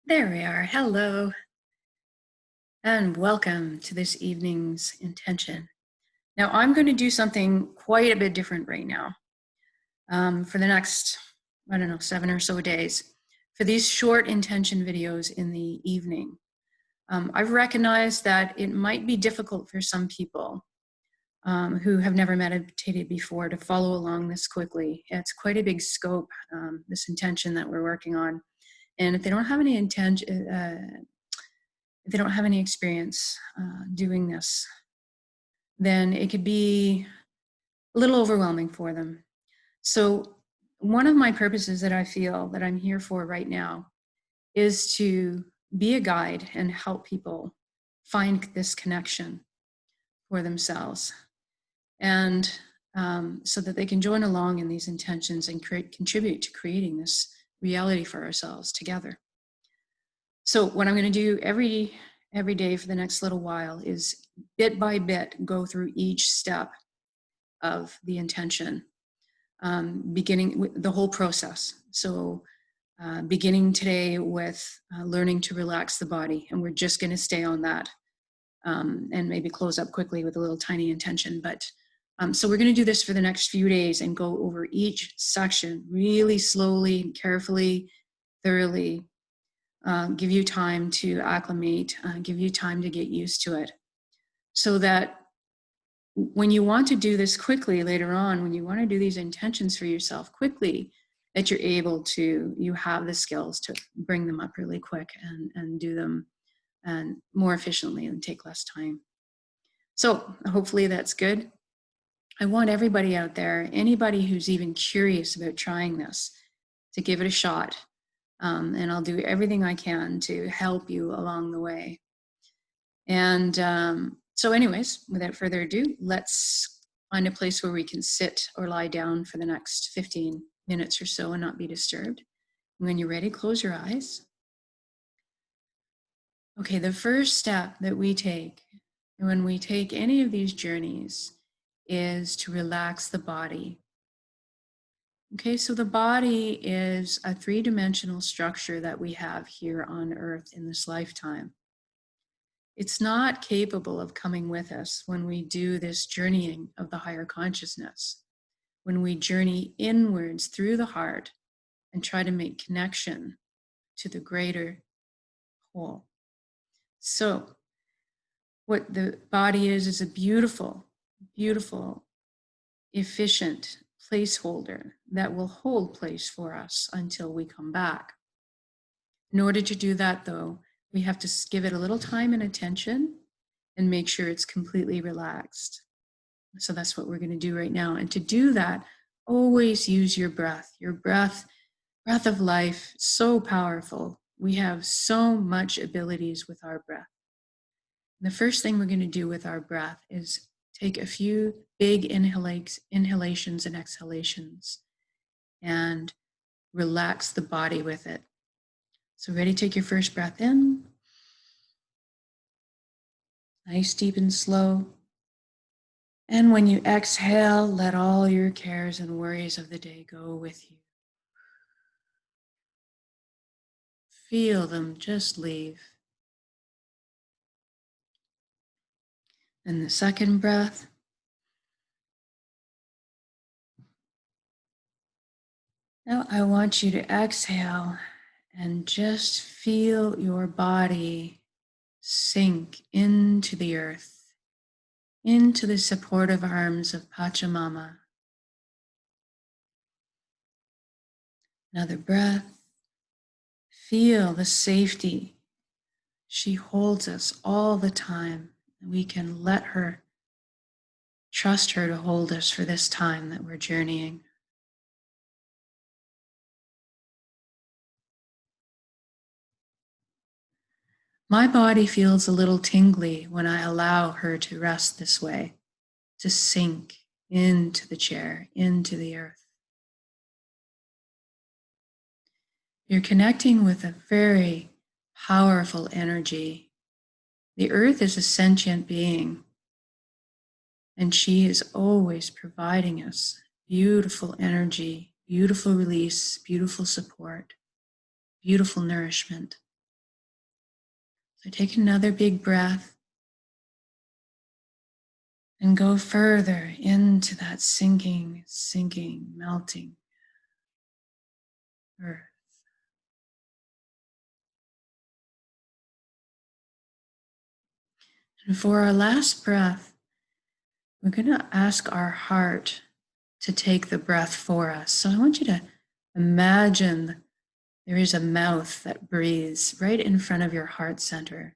There we are. Hello, and welcome to this evening's intention. Now, I'm going to do something quite a bit different right now for the next, 7 or so days. For these short intention videos in the evening, I've recognized that it might be difficult for some people who have never meditated before to follow along this quickly. It's quite a big scope, this intention that we're working on. And if they don't have any if they don't have any experience doing this, then it could be a little overwhelming for them. So one of my purposes that I feel that I'm here for right now is to be a guide and help people find this connection for themselves. And so that they can join along in these intentions and contribute to creating this reality for ourselves together. So what I'm going to do every day for the next little while is bit by bit go through each step of the intention, beginning with the whole process. So beginning today with learning to relax the body, and we're just going to stay on that and maybe close up quickly with a little tiny intention. But so we're going to do this for the next few days and go over each section really slowly, carefully, thoroughly. Give you time to acclimate, give you time to get used to it, so that when you want to do this quickly later on, when you want to do these intentions for yourself quickly, that you're able to, you have the skills to bring them up really quick and do them and more efficiently and take less time. So hopefully that's good. I want everybody out there, anybody who's even curious about trying this, to give it a shot. And I'll do everything I can to help you along the way. And so anyways, without further ado, let's find a place where we can sit or lie down for the next 15 minutes or so and not be disturbed. And when you're ready, close your eyes. Okay, the first step that we take when we take any of these journeys is to relax the body. Okay, so the body is a three-dimensional structure that we have here on Earth in this lifetime. It's not capable of coming with us when we do this journeying of the higher consciousness, when we journey inwards through the heart and try to make connection to the greater whole. So what the body is a beautiful, beautiful, efficient placeholder that will hold place for us until we come back. In order to do that, though, we have to give it a little time and attention and make sure it's completely relaxed. So that's what we're going to do right now. And to do that, always use your breath. Your breath of life, so powerful. We have so much abilities with our breath. And the first thing we're going to do with our breath is take a few big inhalations and exhalations and relax the body with it. So ready, take your first breath in. Nice, deep and slow. And when you exhale, let all your cares and worries of the day go with you. Feel them just leave. And the second breath. Now I want you to exhale and just feel your body sink into the earth, into the supportive arms of Pachamama. Another breath. Feel the safety. She holds us all the time. We can let her, trust her to hold us for this time that we're journeying. My body feels a little tingly when I allow her to rest this way, to sink into the chair, into the earth. You're connecting with a very powerful energy. The earth is a sentient being, and she is always providing us beautiful energy, beautiful release, beautiful support, beautiful nourishment. So take another big breath and go further into that sinking, melting earth. And for our last breath, we're going to ask our heart to take the breath for us. So I want you to imagine there is a mouth that breathes right in front of your heart center.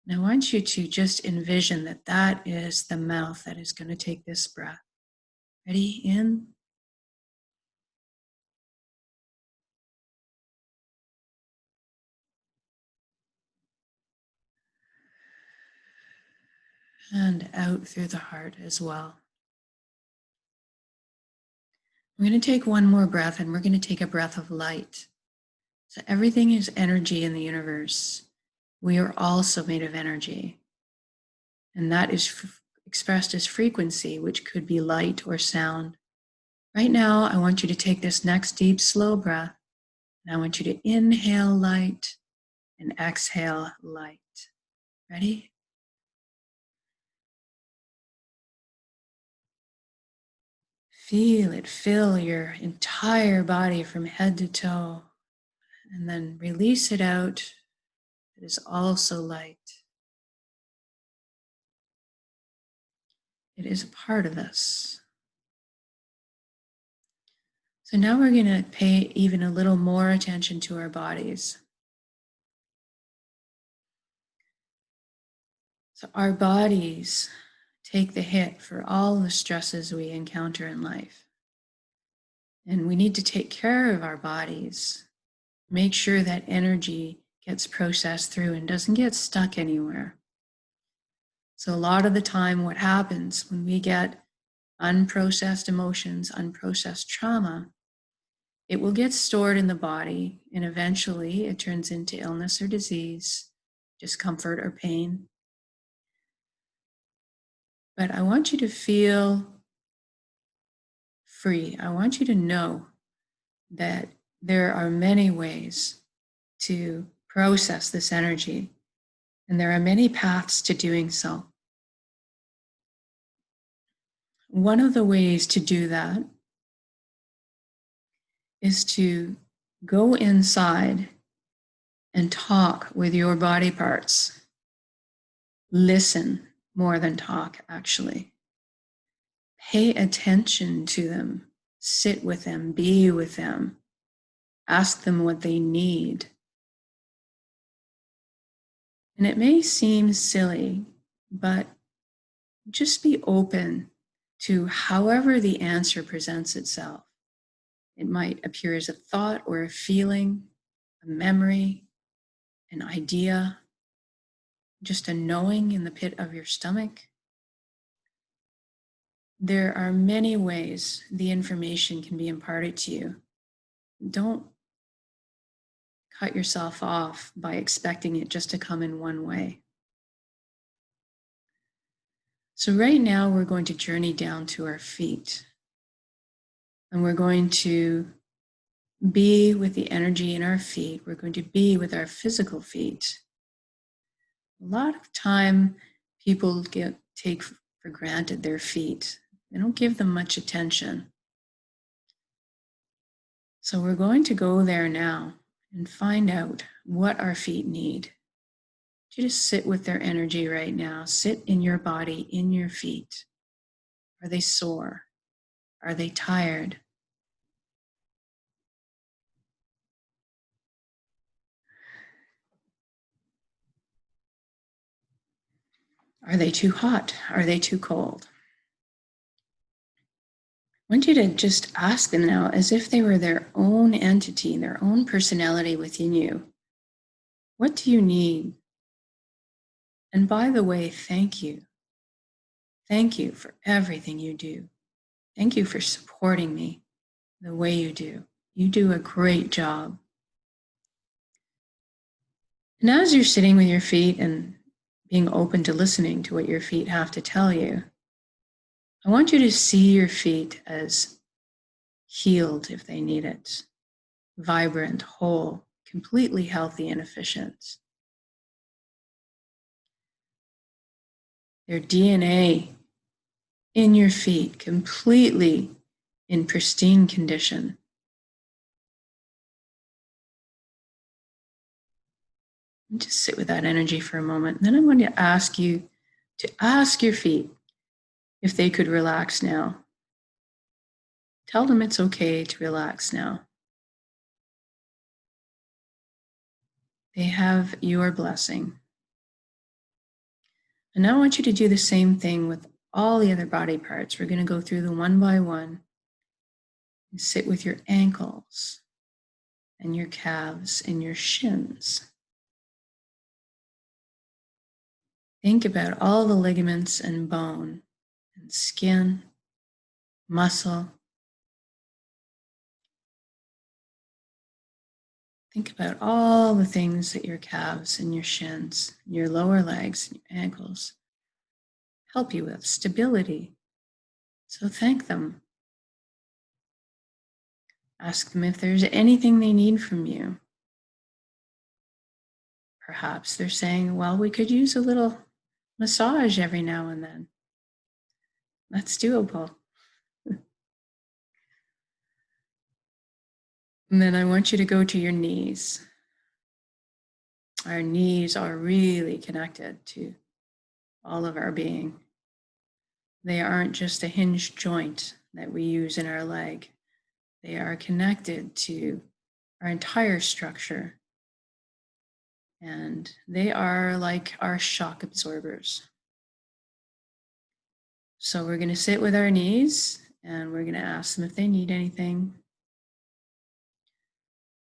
And I want you to just envision that that is the mouth that is going to take this breath. Ready? In. And out through the heart as well. We're going to take one more breath, and we're going to take a breath of light. So everything is energy in the universe. We are also made of energy. And that is expressed as frequency, which could be light or sound. Right now, I want you to take this next deep, slow breath, and I want you to inhale light and exhale light. Ready? Feel it fill your entire body from head to toe, and then release it out. It is also light. It is a part of us. So now we're going to pay even a little more attention to our bodies. So our bodies take the hit for all the stresses we encounter in life. And we need to take care of our bodies, make sure that energy gets processed through and doesn't get stuck anywhere. So a lot of the time, what happens when we get unprocessed emotions, unprocessed trauma, it will get stored in the body, and eventually it turns into illness or disease, discomfort or pain. But I want you to feel free. I want you to know that there are many ways to process this energy, and there are many paths to doing so. One of the ways to do that is to go inside and talk with your body parts. Listen more than talk, actually. Pay attention to them, sit with them, be with them, ask them what they need. And it may seem silly, but just be open to however the answer presents itself. It might appear as a thought or a feeling, a memory, an idea, just a knowing in the pit of your stomach. There are many ways the information can be imparted to you. Don't cut yourself off by expecting it just to come in one way. So right now we're going to journey down to our feet, and we're going to be with the energy in our feet. We're going to be with our physical feet. A lot of time people take for granted their feet. They don't give them much attention. So we're going to go there now and find out what our feet need. You just sit with their energy right now. Sit in your body, in your feet. Are they sore? Are they tired? Are they too hot? Are they too cold? I want you to just ask them now as if they were their own entity, their own personality within you. What do you need? And by the way, thank you. Thank you for everything you do. Thank you for supporting me the way you do. You do a great job. And as you're sitting with your feet and being open to listening to what your feet have to tell you, I want you to see your feet as healed if they need it, vibrant, whole, completely healthy and efficient. their DNA in your feet, completely in pristine condition. And just sit with that energy for a moment. And then I want to ask you to ask your feet if they could relax now. Tell them it's okay to relax now. They have your blessing. And now I want you to do the same thing with all the other body parts. We're going to go through them one by one and sit with your ankles and your calves and your shins. Think about all the ligaments and bone and skin, muscle. Think about all the things that your calves and your shins, your lower legs and your ankles help you with stability. So thank them. Ask them if there's anything they need from you. Perhaps they're saying, well, we could use a little massage every now and then. That's doable. And then I want you to go to your knees. Our knees are really connected to all of our being. They aren't just a hinged joint that we use in our leg. They are connected to our entire structure. And they are like our shock absorbers. So we're going to sit with our knees and we're going to ask them if they need anything.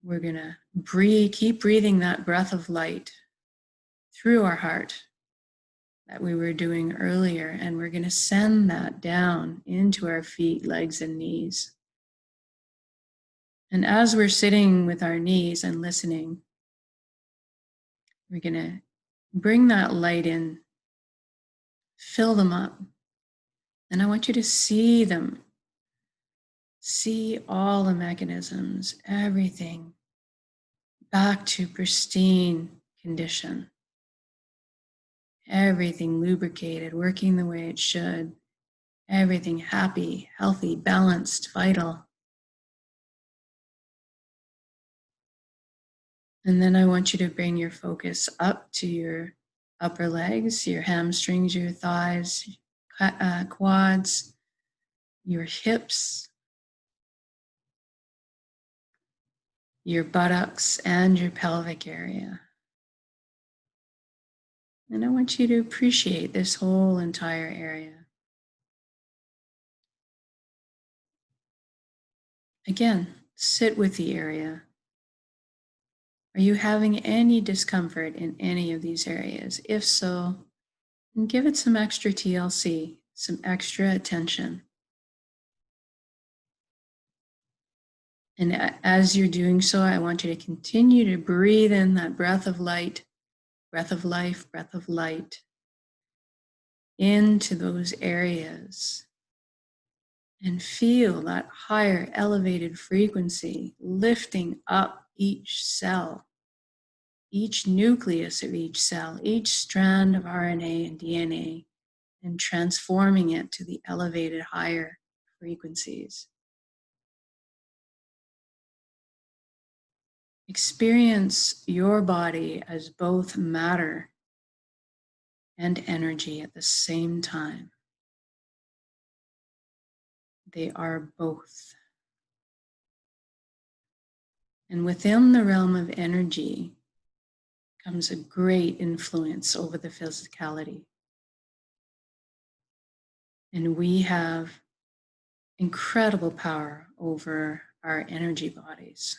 We're going to keep breathing that breath of light through our heart that we were doing earlier. And we're going to send that down into our feet, legs, and knees. And as we're sitting with our knees and listening, we're going to bring that light in, fill them up. And I want you to see them. See all the mechanisms, everything back to pristine condition. Everything lubricated, working the way it should. Everything happy, healthy, balanced, vital. And then I want you to bring your focus up to your upper legs, your hamstrings, your thighs, quads, your hips, your buttocks, and your pelvic area. And I want you to appreciate this whole entire area. Again, sit with the area. Are you having any discomfort in any of these areas? If so, then give it some extra TLC, some extra attention. And as you're doing so, I want you to continue to breathe in that breath of light, breath of life, breath of light into those areas. And feel that higher elevated frequency lifting up each cell, each nucleus of each cell, each strand of RNA and DNA, and transforming it to the elevated higher frequencies. Experience your body as both matter and energy at the same time. They are both. And within the realm of energy comes a great influence over the physicality. And we have incredible power over our energy bodies.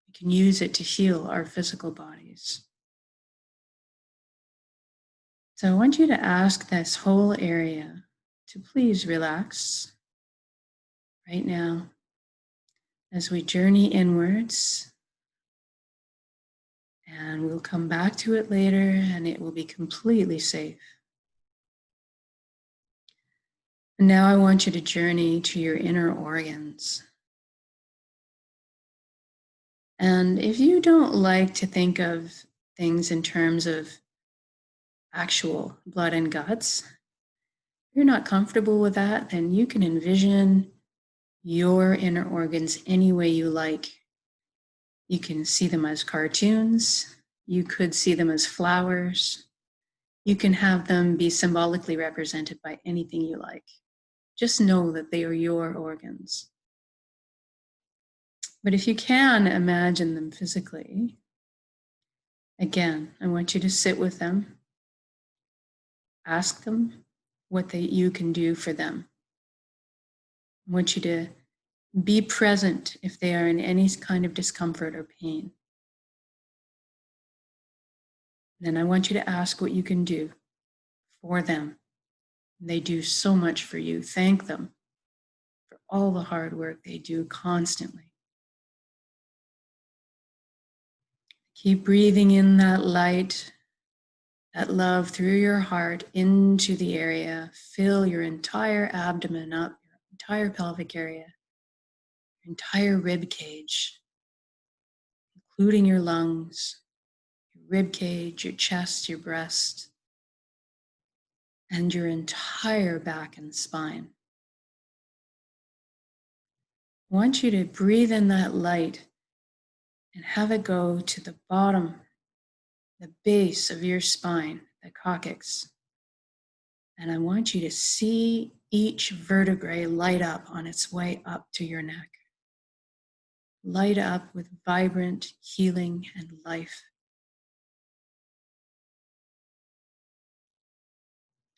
We can use it to heal our physical bodies. So I want you to ask this whole area to please relax right now as we journey inwards. And we'll come back to it later and it will be completely safe. And now I want you to journey to your inner organs. And if you don't like to think of things in terms of actual blood and guts. If you're not comfortable with that, then you can envision your inner organs any way you like. You can see them as cartoons. You could see them as flowers. You can have them be symbolically represented by anything you like. Just know that they are your organs. But if you can imagine them physically, again, I want you to sit with them, ask them what you can do for them. I want you to be present if they are in any kind of discomfort or pain. Then I want you to ask what you can do for them. They do so much for you. Thank them for all the hard work they do constantly. Keep breathing in that light, that love through your heart into the area. Fill your entire abdomen up, your entire pelvic area, your entire rib cage, including your lungs, your rib cage, your chest, your breast, and your entire back and spine. I want you to breathe in that light and have it go to the bottom, the base of your spine, the coccyx. And I want you to see each vertebrae light up on its way up to your neck. Light up with vibrant healing and life.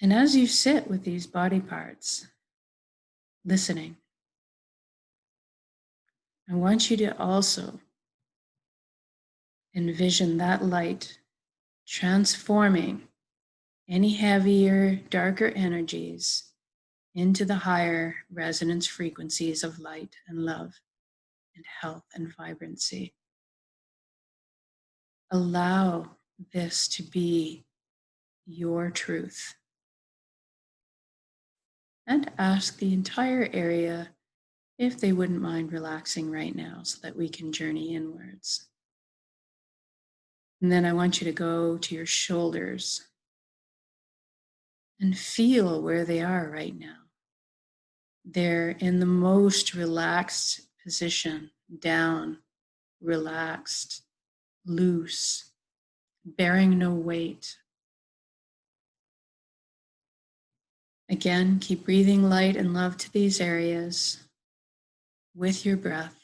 And as you sit with these body parts, listening, I want you to also envision that light transforming any heavier, darker energies into the higher resonance frequencies of light and love and health and vibrancy. Allow this to be your truth. And ask the entire area if they wouldn't mind relaxing right now so that we can journey inwards. And then I want you to go to your shoulders and feel where they are right now. They're in the most relaxed position, down, relaxed, loose, bearing no weight. Again, keep breathing light and love to these areas with your breath.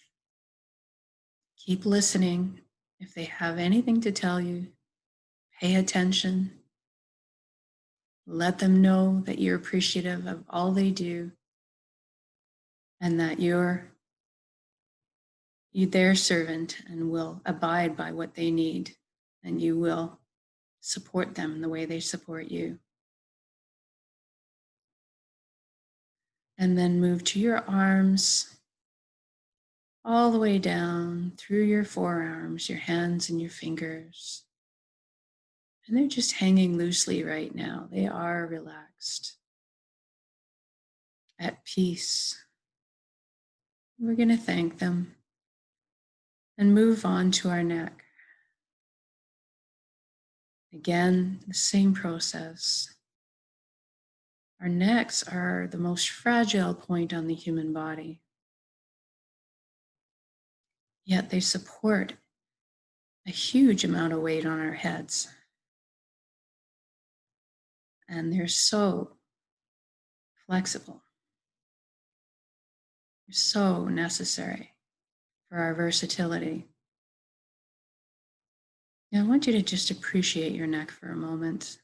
Keep listening. If they have anything to tell you, pay attention. Let them know that you're appreciative of all they do and that you're their servant and will abide by what they need, and you will support them in the way they support you. And then move to your arms, all the way down through your forearms, your hands and your fingers. And they're just hanging loosely right now. They are relaxed, at peace. We're going to thank them and move on to our neck. Again, the same process. Our necks are the most fragile point on the human body, yet they support a huge amount of weight on our heads. And they're so flexible. They're so necessary for our versatility. And I want you to just appreciate your neck for a moment.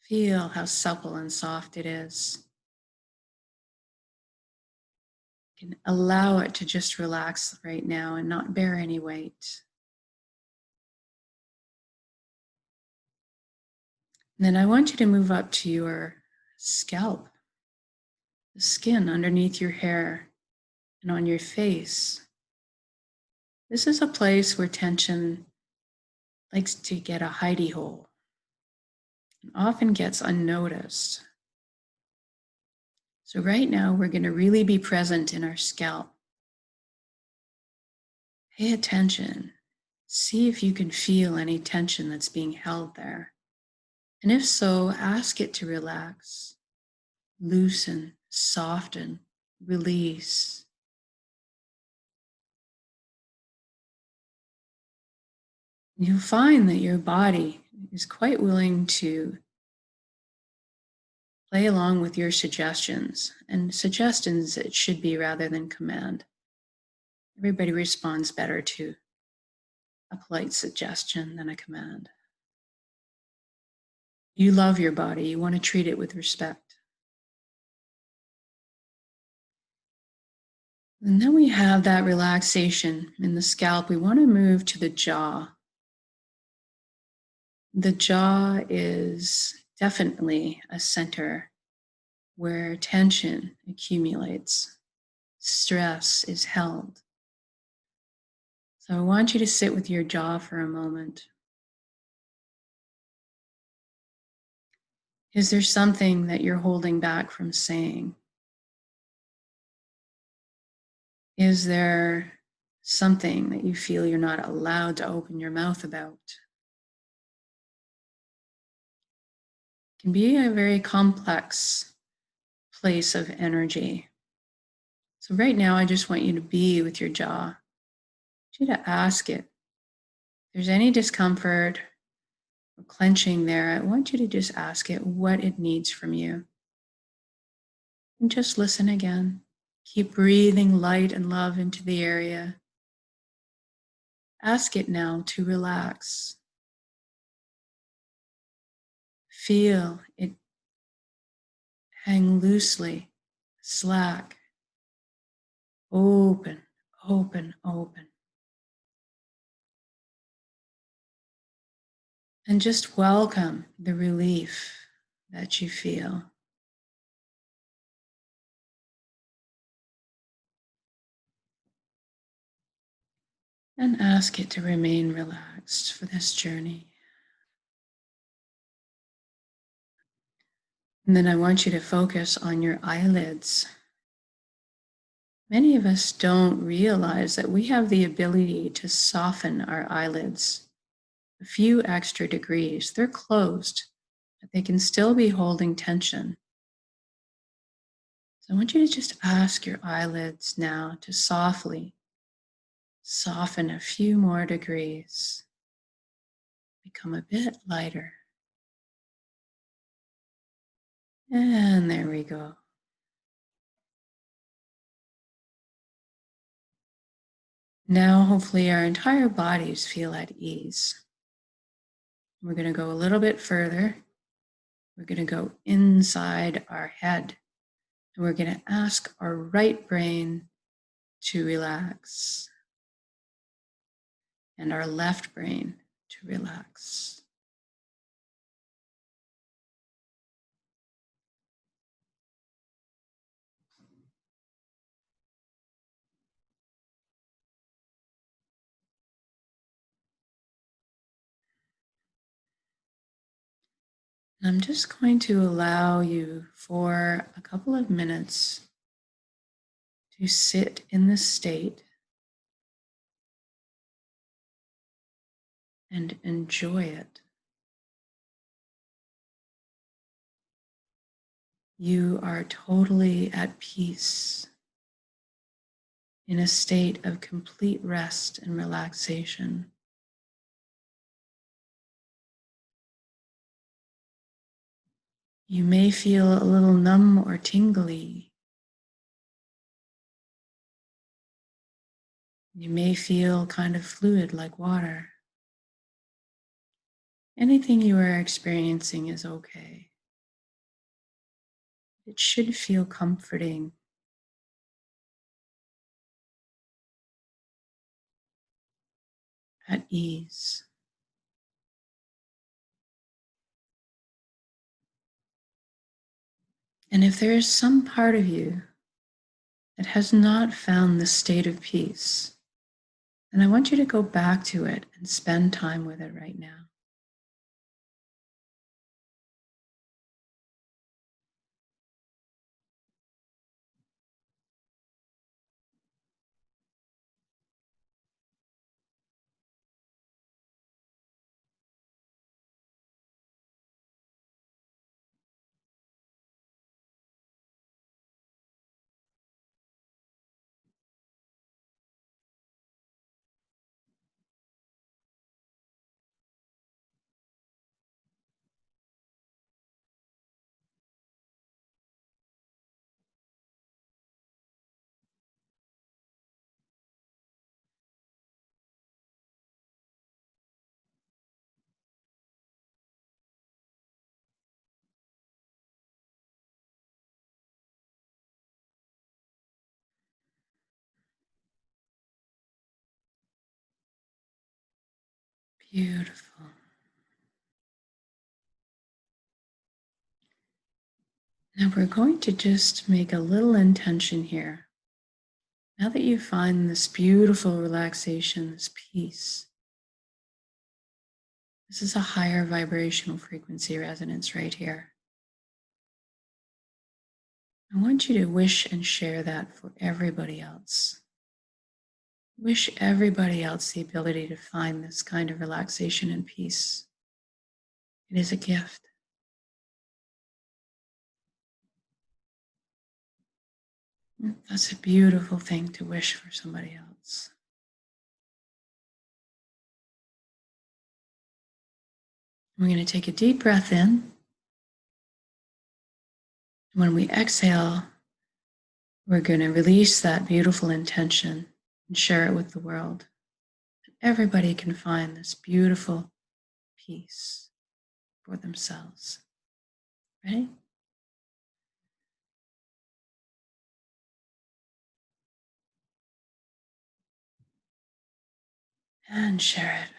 Feel how supple and soft it is. You can allow it to just relax right now and not bear any weight. And then I want you to move up to your scalp, the skin underneath your hair and on your face. This is a place where tension likes to get a hidey hole and often gets unnoticed. So right now we're going to really be present in our scalp. Pay attention. See if you can feel any tension that's being held there. And if so, ask it to relax, loosen, soften, release. You'll find that your body is quite willing to play along with your suggestions. And suggestions it should be rather than command. Everybody responds better to a polite suggestion than a command. You love your body, you want to treat it with respect. And then we have that relaxation in the scalp. We want to move to the jaw. The jaw is definitely a center where tension accumulates, stress is held. So I want you to sit with your jaw for a moment. Is there something that you're holding back from saying? Is there something that you feel you're not allowed to open your mouth about? It can be a very complex place of energy. So right now, I just want you to be with your jaw. I want you to ask it. If there's any discomfort or clenching there, I want you to just ask it what it needs from you. And just listen again. Keep breathing light and love into the area. Ask it now to relax. Feel it hang loosely, slack, open, open, open. And just welcome the relief that you feel. And ask it to remain relaxed for this journey. And then I want you to focus on your eyelids. Many of us don't realize that we have the ability to soften our eyelids a few extra degrees. They're closed, but they can still be holding tension. So I want you to just ask your eyelids now to softly soften a few more degrees, become a bit lighter. And there we go. Now, hopefully, our entire bodies feel at ease. We're going to go a little bit further. We're going to go inside our head. And we're going to ask our right brain to relax and our left brain to relax. And I'm just going to allow you for a couple of minutes to sit in this state and enjoy it. You are totally at peace in a state of complete rest and relaxation. You may feel a little numb or tingly. You may feel kind of fluid like water. Anything you are experiencing is okay. It should feel comforting. At ease. And if there is some part of you that has not found this state of peace, then I want you to go back to it and spend time with it right now. Beautiful. Now we're going to just make a little intention here. Now that you find this beautiful relaxation, this peace, this is a higher vibrational frequency resonance right here. I want you to wish and share that for everybody else. Wish everybody else the ability to find this kind of relaxation and peace. It is a gift. That's a beautiful thing to wish for somebody else. We're going to take a deep breath in. When we exhale, we're going to release that beautiful intention and share it with the world. Everybody can find this beautiful peace for themselves. Ready? And share it.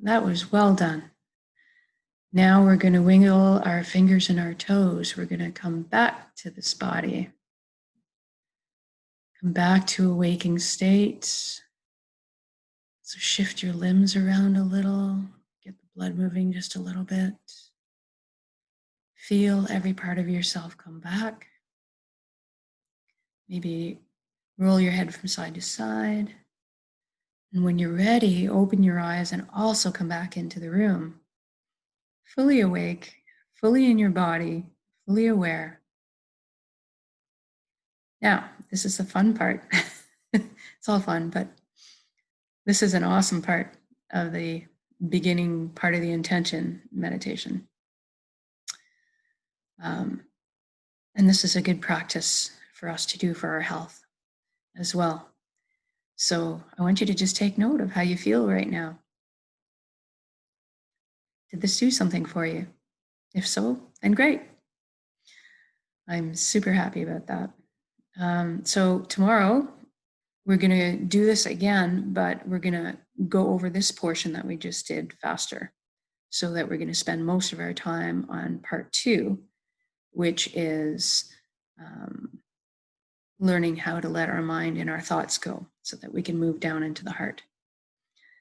That was well done. Now we're going to wiggle our fingers and our toes. We're going to come back to this body. Come back to a waking state. So shift your limbs around a little. Get the blood moving just a little bit. Feel every part of yourself come back. Maybe roll your head from side to side. And when you're ready, open your eyes and also come back into the room. Fully awake, fully in your body, fully aware. Now, this is the fun part. It's all fun, but this is an awesome part of the beginning part of the intention meditation. And this is a good practice for us to do for our health as well. So I want you to just take note of how you feel right now. Did this do something for you? If so, then great. I'm super happy about that. So tomorrow, we're going to do this again, but we're going to go over this portion that we just did faster, so that we're going to spend most of our time on part 2, which is learning how to let our mind and our thoughts go so that we can move down into the heart.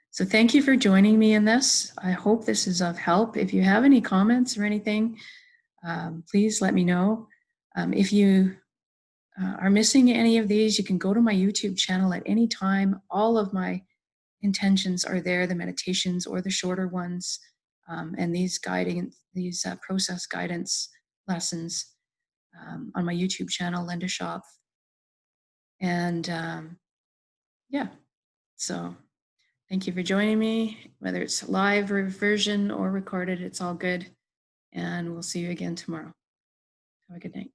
So thank you for joining me in this. I hope this is of help. If you have any comments or anything, please let me know. If you are missing any of these, you can go to my YouTube channel at any time. All of my intentions are there, the meditations or the shorter ones, and these process guidance lessons on my YouTube channel, Linda Shop. And yeah, so thank you for joining me. Whether it's live version or recorded, it's all good. And we'll see you again tomorrow. Have a good night.